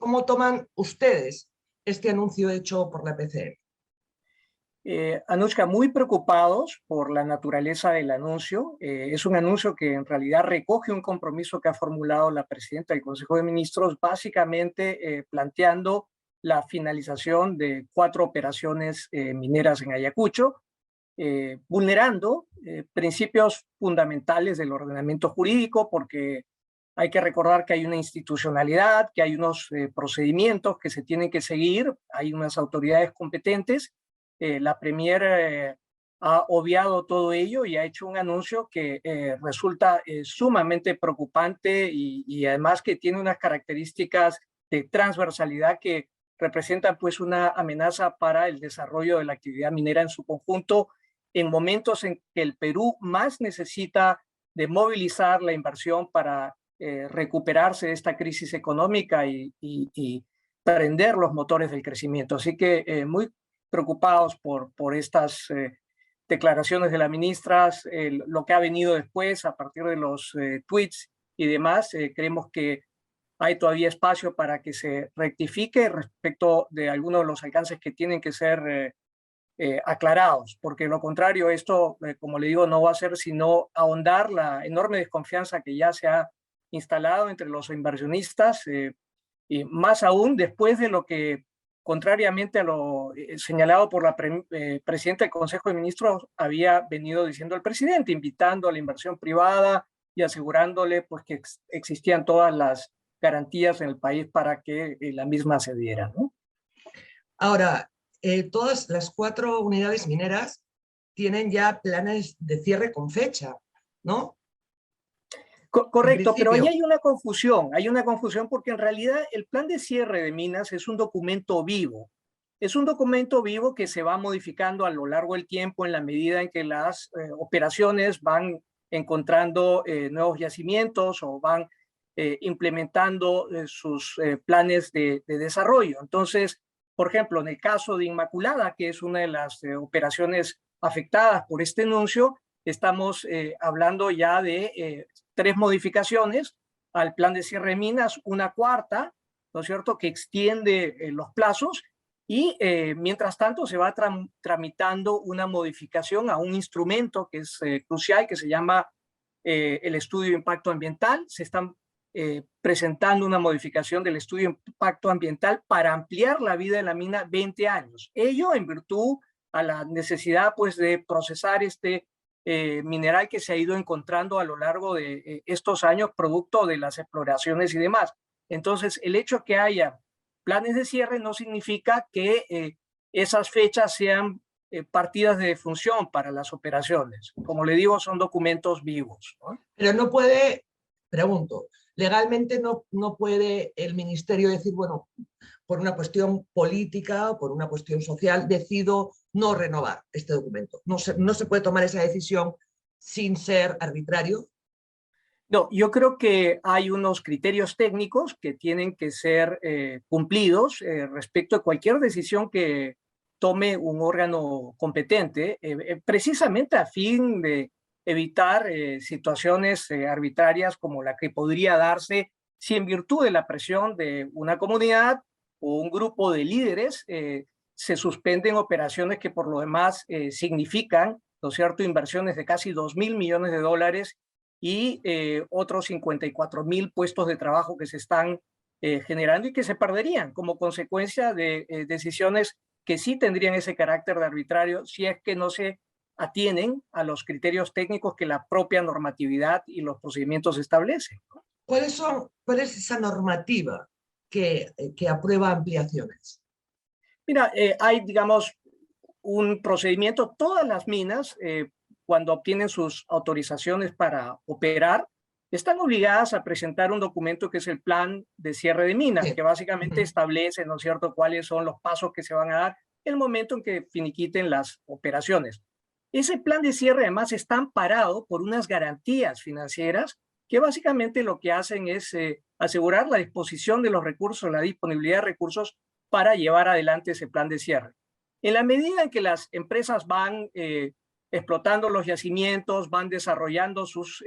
¿Cómo toman ustedes este anuncio hecho por la PCM? Anushka, muy preocupados por la naturaleza del anuncio. Es un anuncio que en realidad recoge un compromiso que ha formulado la presidenta del Consejo de Ministros, básicamente planteando la finalización de 4 operaciones mineras en Ayacucho, vulnerando principios fundamentales del ordenamiento jurídico, porque hay que recordar que hay una institucionalidad, que hay unos procedimientos que se tienen que seguir, hay unas autoridades competentes. La Premier ha obviado todo ello y ha hecho un anuncio que resulta sumamente preocupante y además que tiene unas características de transversalidad que representan pues una amenaza para el desarrollo de la actividad minera en su conjunto en momentos en que el Perú más necesita de movilizar la inversión para recuperarse de esta crisis económica y prender los motores del crecimiento. Así que muy preocupados por estas declaraciones de la ministra, lo que ha venido después a partir de los tweets y demás. Creemos que hay todavía espacio para que se rectifique respecto de algunos de los alcances que tienen que ser aclarados, porque de lo contrario esto, como le digo, no va a ser sino ahondar la enorme desconfianza que ya se ha instalado entre los inversionistas, y más aún después de lo que, contrariamente a lo señalado por la presidenta del Consejo de Ministros, había venido diciendo el presidente, invitando a la inversión privada y asegurándole pues, que existían todas las garantías en el país para que la misma se diera, ¿no? Ahora, todas las 4 unidades mineras tienen ya planes de cierre con fecha, ¿no? Correcto, pero ahí hay una confusión porque en realidad el plan de cierre de minas es un documento vivo. Es un documento vivo que se va modificando a lo largo del tiempo en la medida en que las operaciones van encontrando nuevos yacimientos o van implementando sus planes de desarrollo. Entonces, por ejemplo, en el caso de Inmaculada, que es una de las operaciones afectadas por este anuncio, estamos hablando ya de 3 modificaciones al plan de cierre de minas, una cuarta, ¿no es cierto?, que extiende los plazos y mientras tanto se va tramitando una modificación a un instrumento que es crucial, que se llama el estudio de impacto ambiental. Se están presentando una modificación del estudio de impacto ambiental para ampliar la vida de la mina 20 años. Ello en virtud a la necesidad pues, de procesar este mineral que se ha ido encontrando a lo largo de estos años producto de las exploraciones y demás. Entonces, el hecho que haya planes de cierre no significa que esas fechas sean partidas de defunción para las operaciones. Como le digo, son documentos vivos, ¿no? Pero no puede, pregunto, legalmente no puede el ministerio decir, bueno, por una cuestión política o por una cuestión social, decido no renovar este documento. No se puede tomar esa decisión sin ser arbitrario. No, yo creo que hay unos criterios técnicos que tienen que ser cumplidos respecto a cualquier decisión que tome un órgano competente, precisamente a fin de evitar situaciones arbitrarias como la que podría darse si en virtud de la presión de una comunidad o un grupo de líderes se suspenden operaciones que por lo demás significan, ¿no es cierto?, inversiones de casi 2.000 millones de dólares y otros 54.000 puestos de trabajo que se están generando y que se perderían como consecuencia de decisiones que sí tendrían ese carácter de arbitrario si es que no se atienen a los criterios técnicos que la propia normatividad y los procedimientos establecen. ¿Cuál es esa normativa que aprueba ampliaciones? Mira, hay, digamos, un procedimiento, todas las minas, cuando obtienen sus autorizaciones para operar, están obligadas a presentar un documento que es el plan de cierre de minas, Sí. que básicamente establece, ¿no es cierto?, cuáles son los pasos que se van a dar en el momento en que finiquiten las operaciones. Ese plan de cierre además está amparado por unas garantías financieras que básicamente lo que hacen es asegurar la disposición de los recursos, la disponibilidad de recursos para llevar adelante ese plan de cierre. En la medida en que las empresas van explotando los yacimientos, van desarrollando sus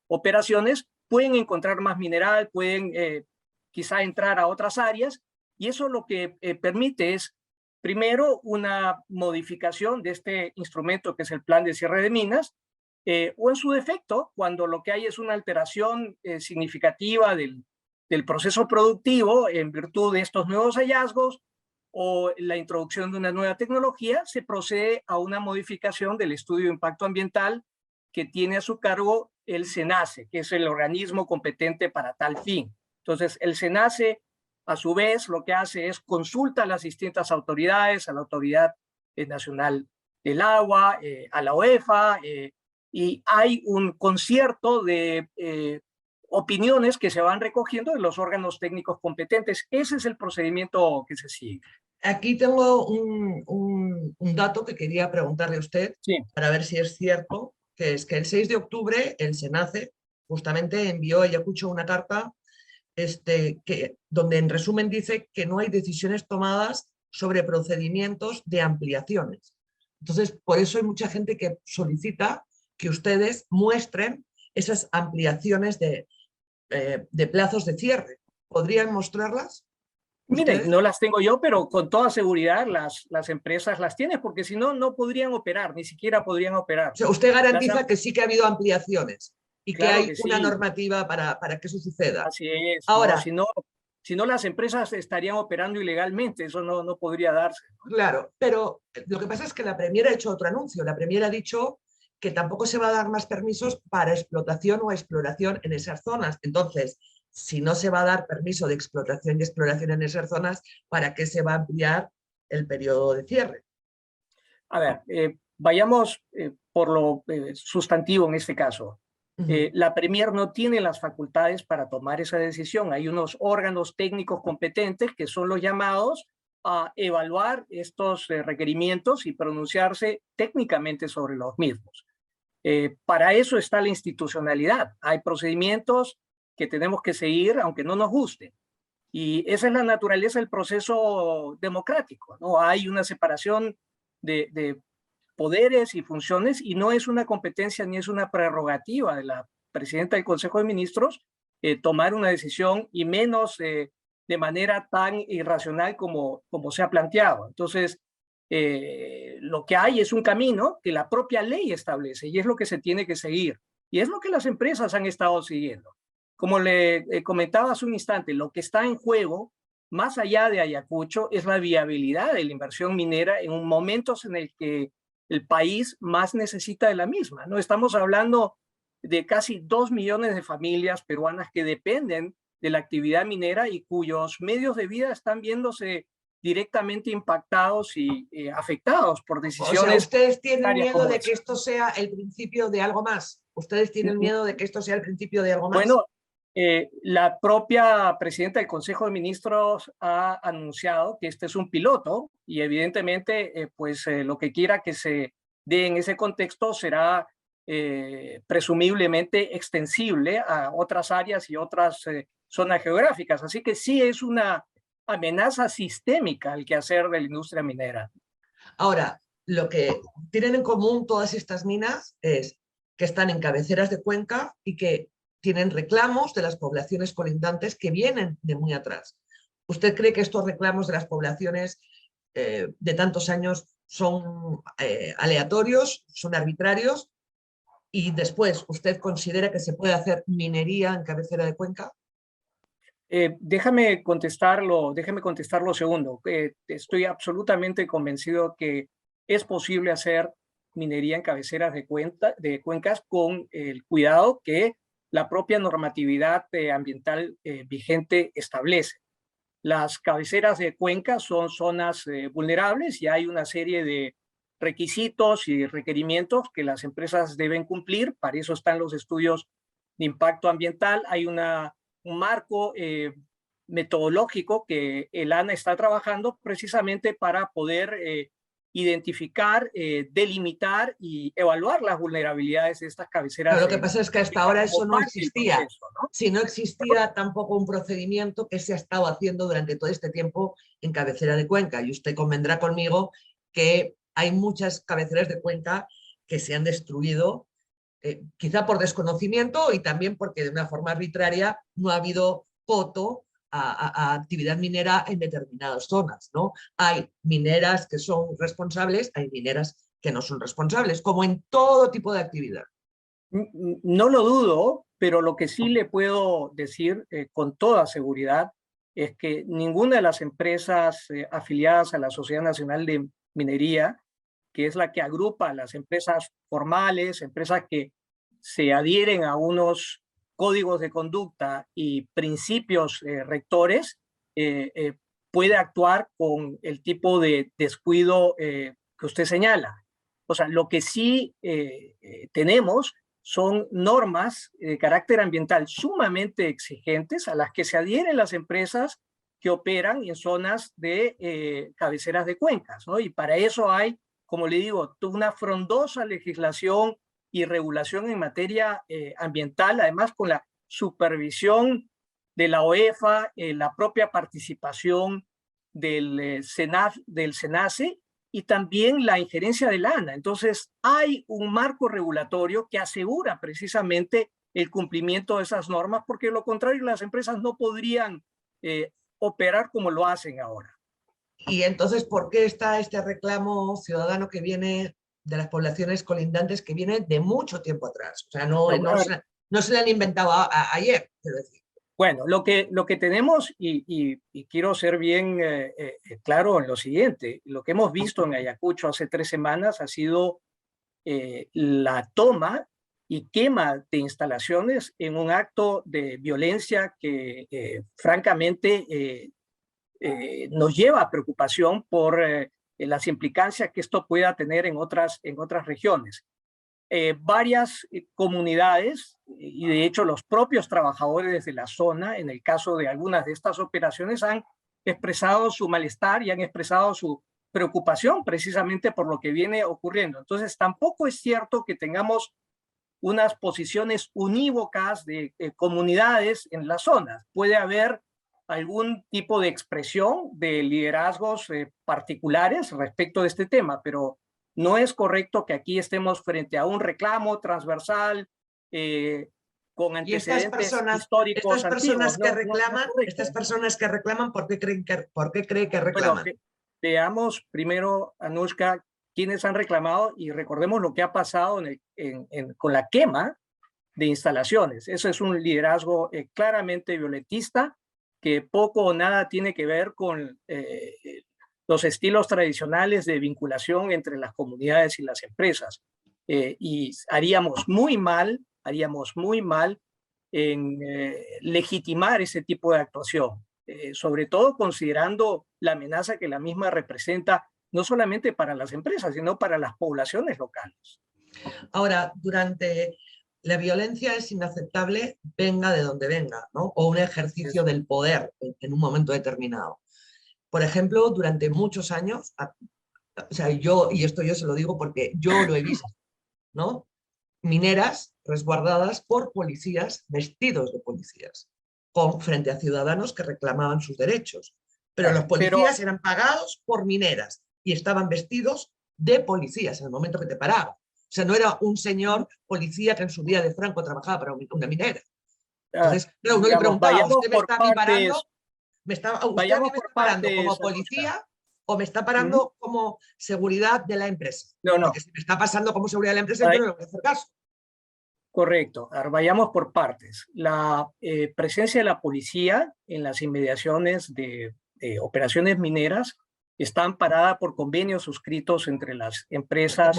operaciones, pueden encontrar más mineral, pueden quizá entrar a otras áreas, y eso lo que permite es, primero, una modificación de este instrumento que es el plan de cierre de minas, o en su defecto, cuando lo que hay es una alteración significativa del proceso productivo en virtud de estos nuevos hallazgos o la introducción de una nueva tecnología, se procede a una modificación del estudio de impacto ambiental que tiene a su cargo el SENACE, que es el organismo competente para tal fin. Entonces, el SENACE, a su vez, lo que hace es consulta a las distintas autoridades, a la Autoridad Nacional del Agua, a la OEFA, y hay un concierto de opiniones que se van recogiendo de los órganos técnicos competentes. Ese es el procedimiento que se sigue. Aquí tengo un dato que quería preguntarle a usted, Sí. para ver si es cierto, que es que el 6 de octubre el SENACE justamente envió a Ayacucho una carta donde en resumen dice que no hay decisiones tomadas sobre procedimientos de ampliaciones. Entonces, por eso hay mucha gente que solicita que ustedes muestren esas ampliaciones de plazos de cierre. ¿Podrían mostrarlas? Miren, no las tengo yo, pero con toda seguridad las empresas las tienen, porque si no, no podrían operar, ni siquiera podrían operar. O sea, usted garantiza que sí que ha habido ampliaciones y claro que hay que una sí. normativa para que eso suceda. Así es. Ahora, no, si no, las empresas estarían operando ilegalmente, eso no podría darse. claro, pero lo que pasa es que la Premier ha hecho otro anuncio. La Premier ha dicho que tampoco se va a dar más permisos para explotación o exploración en esas zonas. Entonces, si no se va a dar permiso de explotación y exploración en esas zonas, ¿para qué se va a ampliar el periodo de cierre? A ver, vayamos por lo sustantivo en este caso. La Premier no tiene las facultades para tomar esa decisión. Hay unos órganos técnicos competentes que son los llamados a evaluar estos requerimientos y pronunciarse técnicamente sobre los mismos. Para eso está la institucionalidad. Hay procedimientos que tenemos que seguir aunque no nos guste. Y esa es la naturaleza del proceso democrático, ¿no? Hay una separación de poderes y funciones y no es una competencia ni es una prerrogativa de la presidenta del Consejo de Ministros tomar una decisión y menos de manera tan irracional como se ha planteado. Entonces, lo que hay es un camino que la propia ley establece y es lo que se tiene que seguir. Y es lo que las empresas han estado siguiendo. Como le comentaba hace un instante, lo que está en juego, más allá de Ayacucho, es la viabilidad de la inversión minera en momentos en el que el país más necesita de la misma, ¿no? Estamos hablando de casi 2 millones de familias peruanas que dependen de la actividad minera y cuyos medios de vida están viéndose directamente impactados y afectados por decisiones. O sea, ¿ustedes tienen miedo de que esto sea el principio de algo más? ¿Ustedes tienen miedo de que esto sea el principio de algo más? Bueno, la propia presidenta del Consejo de Ministros ha anunciado que este es un piloto y evidentemente lo que quiera que se dé en ese contexto será presumiblemente extensible a otras áreas y otras zonas geográficas. Así que sí es una amenaza sistémica el quehacer de la industria minera. Ahora, lo que tienen en común todas estas minas es que están en cabeceras de cuenca y que tienen reclamos de las poblaciones colindantes que vienen de muy atrás. ¿Usted cree que estos reclamos de las poblaciones de tantos años son aleatorios, son arbitrarios? Y después, ¿usted considera que se puede hacer minería en cabecera de cuenca? Déjame contestarlo segundo. Estoy absolutamente convencido que es posible hacer minería en cabeceras de cuencas con el cuidado que la propia normatividad ambiental vigente establece. Las cabeceras de cuencas son zonas vulnerables y hay una serie de requisitos y requerimientos que las empresas deben cumplir. Para eso están los estudios de impacto ambiental. Hay un marco metodológico que el ANA está trabajando precisamente para poder identificar, delimitar y evaluar las vulnerabilidades de estas cabeceras. Pero lo que pasa es que hasta ahora eso no existía. Proceso, ¿no? Si no existía tampoco un procedimiento que se ha estado haciendo durante todo este tiempo en cabecera de cuenca. Y usted convendrá conmigo que hay muchas cabeceras de cuenca que se han destruido, quizá por desconocimiento y también porque de una forma arbitraria no ha habido coto a actividad minera en determinadas zonas, ¿no? Hay mineras que son responsables, hay mineras que no son responsables, como en todo tipo de actividad. No lo dudo, pero lo que sí le puedo decir con toda seguridad es que ninguna de las empresas afiliadas a la Sociedad Nacional de Minería, que es la que agrupa las empresas formales, empresas que se adhieren a unos códigos de conducta y principios rectores, puede actuar con el tipo de descuido que usted señala. O sea, lo que sí tenemos son normas de carácter ambiental sumamente exigentes a las que se adhieren las empresas que operan en zonas de cabeceras de cuencas, ¿no? Y para eso hay, como le digo, una frondosa legislación y regulación en materia ambiental, además con la supervisión de la OEFA, la propia participación del SENACE y también la injerencia de la ANA. Entonces, hay un marco regulatorio que asegura precisamente el cumplimiento de esas normas, porque de lo contrario las empresas no podrían operar como lo hacen ahora. Y entonces, ¿por qué está este reclamo ciudadano que viene de las poblaciones colindantes, que viene de mucho tiempo atrás? O sea, no se le han inventado ayer, quiero decir. Bueno, lo que tenemos, y quiero ser bien claro en lo siguiente, lo que hemos visto en Ayacucho hace 3 semanas ha sido la toma y quema de instalaciones en un acto de violencia que francamente nos lleva a preocupación por las implicancias que esto pueda tener en otras regiones. Varias comunidades y de hecho los propios trabajadores de la zona, en el caso de algunas de estas operaciones, han expresado su malestar y han expresado su preocupación precisamente por lo que viene ocurriendo. Entonces tampoco es cierto que tengamos unas posiciones unívocas de comunidades en las zonas. Puede haber algún tipo de expresión de liderazgos particulares respecto de este tema, pero no es correcto que aquí estemos frente a un reclamo transversal con antecedentes históricos estas personas antiguos. Que reclaman, estas personas que reclaman, ¿por qué cree que reclaman? Bueno, veamos primero, Anushka, quiénes han reclamado y recordemos lo que ha pasado con la quema de instalaciones. Eso es un liderazgo claramente violentista que poco o nada tiene que ver con los estilos tradicionales de vinculación entre las comunidades y las empresas. Y haríamos muy mal en legitimar ese tipo de actuación, sobre todo considerando la amenaza que la misma representa, no solamente para las empresas, sino para las poblaciones locales. Ahora, la violencia es inaceptable, venga de donde venga, ¿no? O un ejercicio del poder en un momento determinado. Por ejemplo, durante muchos años, o sea, y esto yo se lo digo porque yo lo he visto, ¿no? Mineras resguardadas por policías vestidos de policías, frente a ciudadanos que reclamaban sus derechos. Pero los policías eran pagados por mineras y estaban vestidos de policías en el momento que te paraban. O sea, no era un señor policía que en su día de Franco trabajaba para una minera. Entonces, uno le preguntaba, ¿usted me está a mí parando? ¿Usted a mí me está parando como policía o me está parando como seguridad de la empresa? No. Porque si me está pasando como seguridad de la empresa, yo no le voy a hacer caso. Correcto. Ahora, vayamos por partes. La presencia de la policía en las inmediaciones de operaciones mineras está amparada por convenios suscritos entre las empresas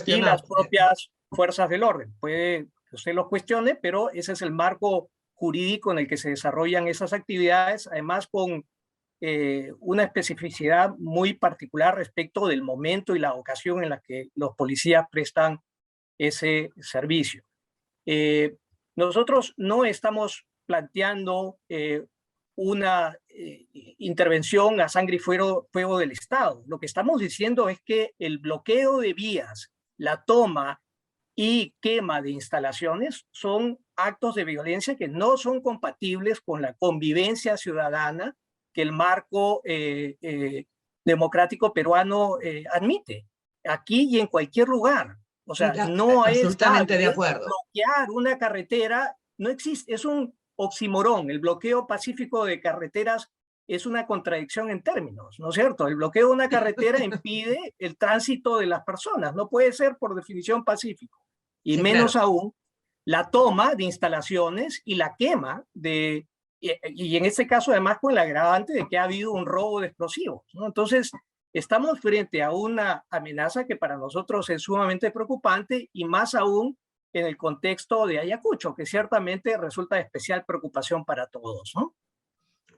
y las propias fuerzas del orden. Puede que usted lo cuestione, pero ese es el marco jurídico en el que se desarrollan esas actividades, además con una especificidad muy particular respecto del momento y la ocasión en la que los policías prestan ese servicio. Nosotros no estamos planteando una intervención a sangre y fuego del Estado. Lo que estamos diciendo es que el bloqueo de vías, la toma y quema de instalaciones son actos de violencia que no son compatibles con la convivencia ciudadana que el marco democrático peruano admite, aquí y en cualquier lugar. O sea, no es absolutamente de acuerdo. Bloquear una carretera, no existe, es un oxímoron. El bloqueo pacífico de carreteras es una contradicción en términos, ¿no es cierto? El bloqueo de una carretera impide el tránsito de las personas, no puede ser por definición pacífico. Y Sí, menos claro. aún la toma de instalaciones y la quema y en este caso además con el agravante de que ha habido un robo de explosivos, ¿no? Entonces, estamos frente a una amenaza que para nosotros es sumamente preocupante y más aún en el contexto de Ayacucho, que ciertamente resulta de especial preocupación para todos, ¿no?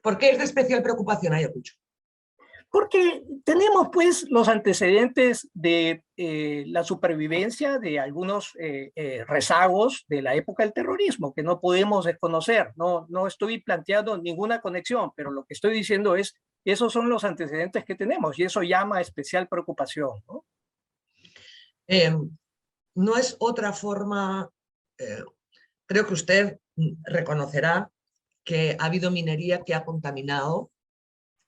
¿Por qué es de especial preocupación Ayacucho? Porque tenemos pues los antecedentes de la supervivencia de algunos rezagos de la época del terrorismo que no podemos desconocer. No estoy planteando ninguna conexión, pero lo que estoy diciendo es, esos son los antecedentes que tenemos y eso llama a especial preocupación, ¿no? Eh, no es otra forma, creo que usted reconocerá que ha habido minería que ha contaminado,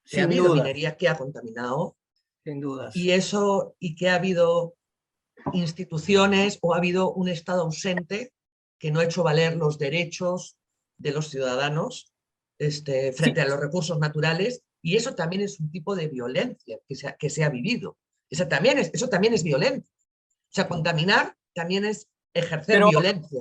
que ha Sin habido duda, minería que ha contaminado, sin dudas. y eso, y que ha habido instituciones o ha habido un Estado ausente que no ha hecho valer los derechos de los ciudadanos frente Sí, a los recursos naturales, y eso también es un tipo de violencia que se ha vivido. Eso también es violencia. O sea, contaminar también es ejercer pero violencia.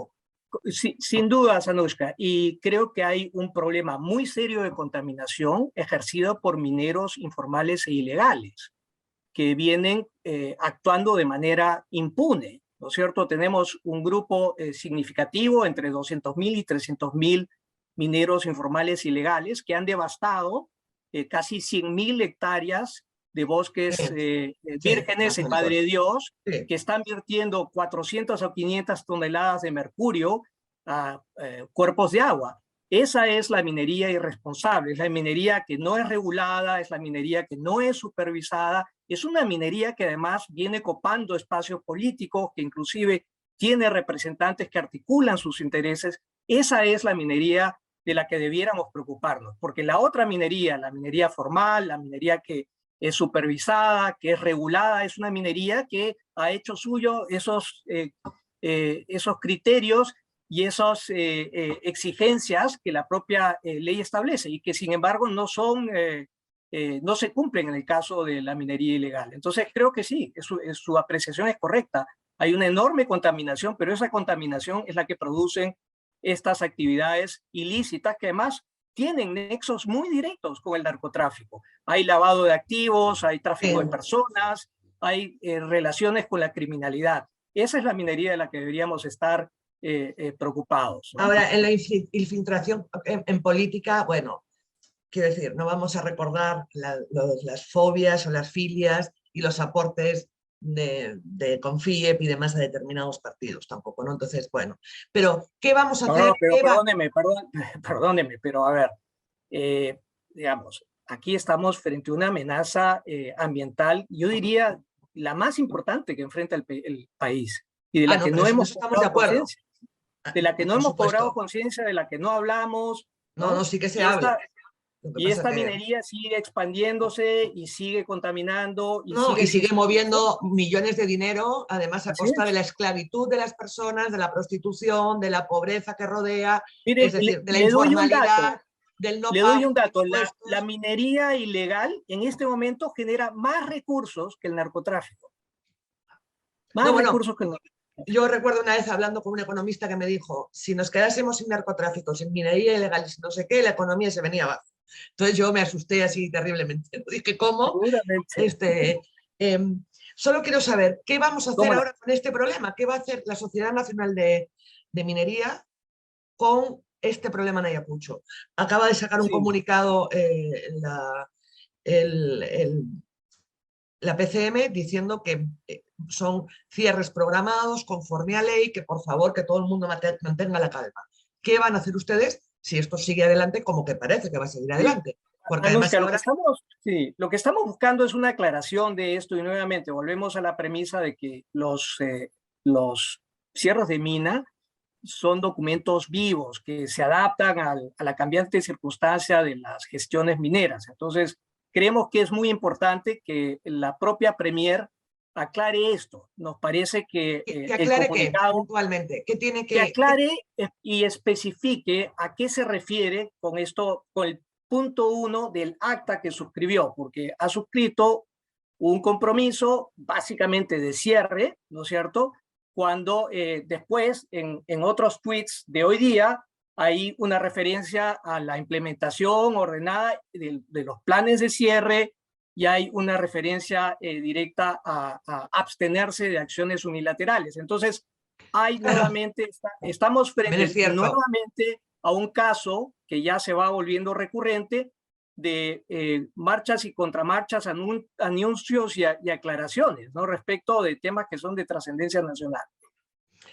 sí, sin duda, Anushka, y creo que hay un problema muy serio de contaminación ejercido por mineros informales e ilegales que vienen actuando de manera impune, ¿no es cierto? Tenemos un grupo significativo, entre 200.000 y 300.000 mineros informales ilegales que han devastado casi 100.000 hectáreas de bosques Sí, vírgenes y Madre amazónicos. de Dios, Sí. que están vertiendo 400 o 500 toneladas de mercurio a cuerpos de agua. Esa es la minería irresponsable, es la minería que no es regulada, es la minería que no es supervisada, es una minería que además viene copando espacios políticos, que inclusive tiene representantes que articulan sus intereses. Esa es la minería de la que debiéramos preocuparnos, porque la otra minería, la minería formal, la minería que es supervisada, que es regulada, es una minería que ha hecho suyo esos criterios y esas exigencias que la propia ley establece y que sin embargo no se cumplen en el caso de la minería ilegal. Entonces creo que sí, su apreciación es correcta. Hay una enorme contaminación, pero esa contaminación es la que producen estas actividades ilícitas que además tienen nexos muy directos con el narcotráfico. Hay lavado de activos, hay tráfico de personas, hay relaciones con la criminalidad. Esa es la minería de la que deberíamos estar preocupados, ¿no? Ahora, en la infiltración en política, bueno, quiero decir, no vamos a recordar las fobias o las filias y los aportes de Confiep y demás a determinados partidos tampoco, ¿no? Entonces, bueno, pero ¿qué vamos a No, hacer? pero perdóneme, pero a ver, digamos, aquí estamos frente a una amenaza ambiental, yo diría la más importante que enfrenta el país y de Ah, la no, que pero no en hemos eso estamos de cobrado acuerdo. conciencia, de la que no Por hemos cobrado supuesto. conciencia, de la que no hablamos, No, no, ¿no? sí que se Y esta, habla. Lo que y pasa esta que minería sigue expandiéndose y sigue contaminando y no, sigue y sigue existiendo. moviendo millones de dinero, además a Así costa de es. la esclavitud de las personas, de la prostitución, de la pobreza que rodea, es Mire, decir, de la le doy un informalidad, dato. del no Le doy pago un de dato, la impuestos. minería ilegal en este momento genera más recursos que el narcotráfico, No, más bueno, recursos que el narcotráfico. yo recuerdo una vez hablando con un economista que me dijo, si nos quedásemos sin narcotráfico, sin minería ilegal, sin no sé qué, la economía se venía abajo. Entonces yo me asusté así terriblemente. Dije, ¿cómo? Seguramente. Este, eh, Solo quiero saber, ¿qué vamos a hacer ¿Cómo no? ahora con este problema? ¿Qué va a hacer la Sociedad Nacional de Minería con este problema en Ayacucho? Acaba de sacar un Sí, comunicado el, el, la PCM diciendo que son cierres programados conforme a ley, que por favor que todo el mundo mantenga la calma. ¿Qué van a hacer ustedes si esto sigue adelante como que parece que va a seguir sí. adelante? Porque además Anuska, ahora... lo que estamos buscando es una aclaración de esto y nuevamente volvemos a la premisa de que los cierres de mina son documentos vivos que se adaptan a la cambiante circunstancia de las gestiones mineras. Entonces, creemos que es muy importante que la propia Premier aclare esto. Nos parece que Que el aclare qué, comunicado, puntualmente, que tiene que que... aclare y especifique a qué se refiere con esto, con el punto 1 del acta que suscribió, porque ha suscrito un compromiso básicamente de cierre, ¿no es cierto? Cuando después en otros tweets de hoy día hay una referencia a la implementación ordenada de los planes de cierre y hay una referencia directa a abstenerse de acciones unilaterales. Entonces, hay Claro, nuevamente, estamos también es frente cierto. nuevamente a un caso que ya se va volviendo recurrente de marchas y contramarchas, anuncios y aclaraciones, ¿no? Respecto de temas que son de trascendencia nacional.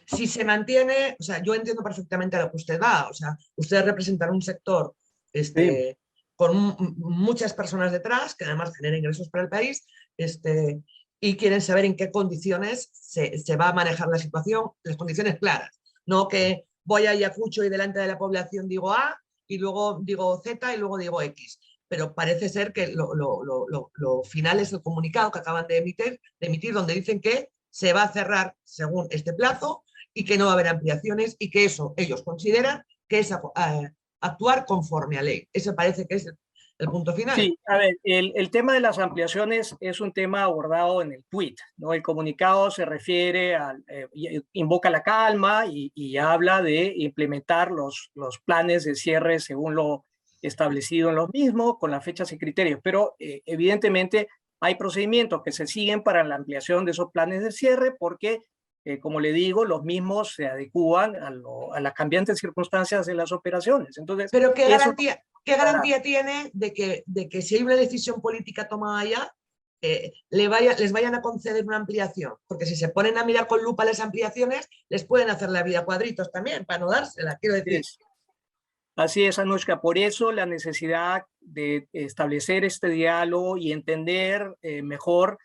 Si se mantiene, o sea, yo entiendo perfectamente a lo que usted va, o sea, ustedes representan un sector Sí. con muchas personas detrás, que además genera ingresos para el país, y quieren saber en qué condiciones se va a manejar la situación, las condiciones claras, no que voy a Ayacucho y delante de la población digo A, y luego digo Z y luego digo X. Pero parece ser que lo final es el comunicado que acaban de emitir, donde dicen que se va a cerrar según este plazo y que no va a haber ampliaciones y que eso ellos consideran que es actuar conforme a ley. Ese parece que es el punto final. Sí, a ver, el tema de las ampliaciones es un tema abordado en el tweet, ¿no? El comunicado se refiere a, invoca la calma y habla de implementar los planes de cierre según lo establecido en los mismos, con las fechas y criterios, pero evidentemente hay procedimientos que se siguen para la ampliación de esos planes de cierre porque, como le digo, los mismos se adecúan a las cambiantes circunstancias de las operaciones. Entonces, Pero eso qué garantía tiene de que si hay una decisión política tomada ya, les vayan a conceder una ampliación? Porque si se ponen a mirar con lupa las ampliaciones, les pueden hacer la vida cuadritos también, para no dársela, quiero decir. es. Así es, Anushka. Por eso la necesidad de establecer este diálogo y entender mejor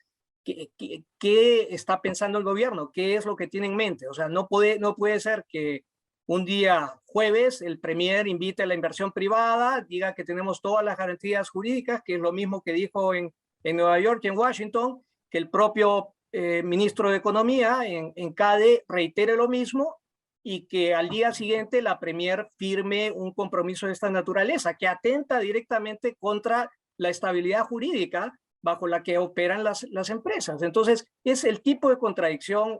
qué está pensando el gobierno, qué es lo que tiene en mente. O sea, no puede ser que un día jueves el premier invite a la inversión privada, diga que tenemos todas las garantías jurídicas, que es lo mismo que dijo en Nueva York y en Washington, que el propio ministro de Economía en CADE reitere lo mismo y que al día siguiente la Premier firme un compromiso de esta naturaleza, que atenta directamente contra la estabilidad jurídica bajo la que operan las empresas. Entonces, es el tipo de contradicción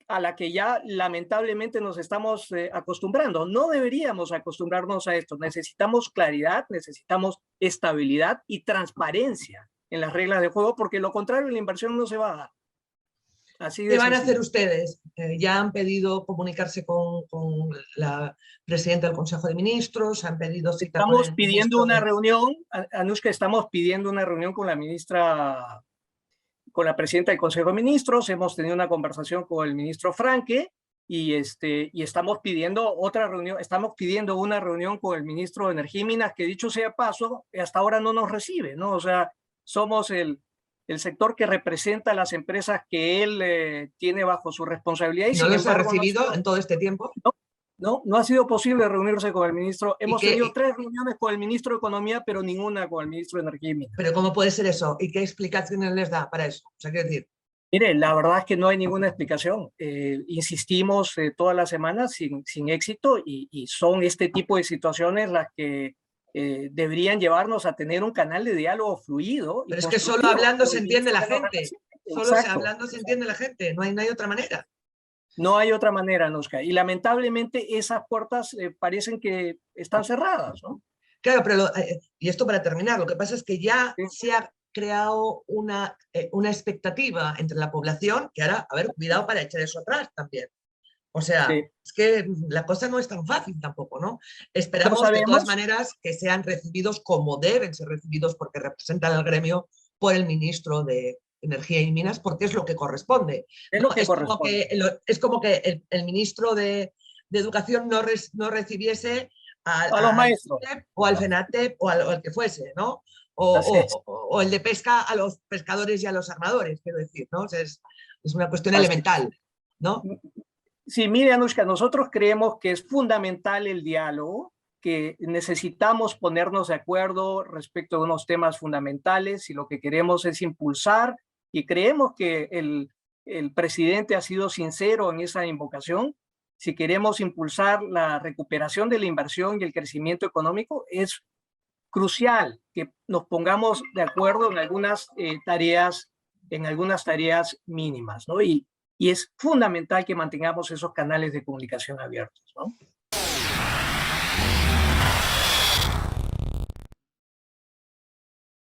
a la que ya lamentablemente nos estamos acostumbrando. No deberíamos acostumbrarnos a esto. Necesitamos claridad, necesitamos estabilidad y transparencia en las reglas de juego, porque lo contrario, la inversión no se va a dar. Así ¿Qué de van a hacer sencillo. ustedes? Ya han pedido comunicarse con la presidenta del Consejo de Ministros, han pedido cita con Estamos el pidiendo ministro una de... reunión, Anushka, estamos pidiendo una reunión con la ministra, con la presidenta del Consejo de Ministros, hemos tenido una conversación con el ministro Franque y estamos pidiendo otra reunión, estamos pidiendo una reunión con el ministro de Energía y Minas, que dicho sea paso, hasta ahora no nos recibe, ¿no? O sea, somos el sector que representa a las empresas que él tiene bajo su responsabilidad y ¿Y no sin los ha embargo no ha recibido sido, en todo este tiempo? no ha sido posible reunirse con el ministro. ¿Y Hemos tenido qué, 3 reuniones con el ministro de Economía, pero ninguna con el ministro de Energía y Minas. pero cómo puede ser eso? ¿Y qué explicaciones les da para eso? O sea, quiero decir, Mire, la verdad es que no hay ninguna explicación. Insistimos todas las semanas sin éxito y son este tipo de situaciones las que deberían llevarnos a tener un canal de diálogo fluido y pero es que solo constructivo hablando con se el entiende ministro la que nos gente. representa. Solo Exacto. hablando se entiende la gente, no hay otra manera. No hay otra manera, Anushka. Y lamentablemente esas puertas parecen que están cerradas, ¿no? Claro, pero y esto para terminar, lo que pasa es que ya Sí, se ha creado una expectativa entre la población que ahora, a ver, cuidado para echar eso atrás también. O sea, sí. es que la cosa no es tan fácil tampoco, ¿no? No Esperamos de todas sabemos, maneras que sean recibidos como deben ser recibidos porque representan al gremio por el ministro de Energía y Minas, porque es lo que corresponde. es ¿No? lo que corresponde. Es como que el ministro de Educación no recibiese A los al maestros. INEP o al FENATEP o al que fuese, ¿no? Así es. O el de pesca a los pescadores y a los armadores, quiero decir, ¿no? O sea, es una cuestión Así es. elemental, ¿no? Sí, mire, Anushka, nosotros creemos que es fundamental el diálogo, que necesitamos ponernos de acuerdo respecto a unos temas fundamentales y lo que queremos es impulsar y creemos que el presidente ha sido sincero en esa invocación. Si queremos impulsar la recuperación de la inversión y el crecimiento económico, es crucial que nos pongamos de acuerdo en algunas tareas mínimas, ¿no? Y es fundamental que mantengamos esos canales de comunicación abiertos, ¿no?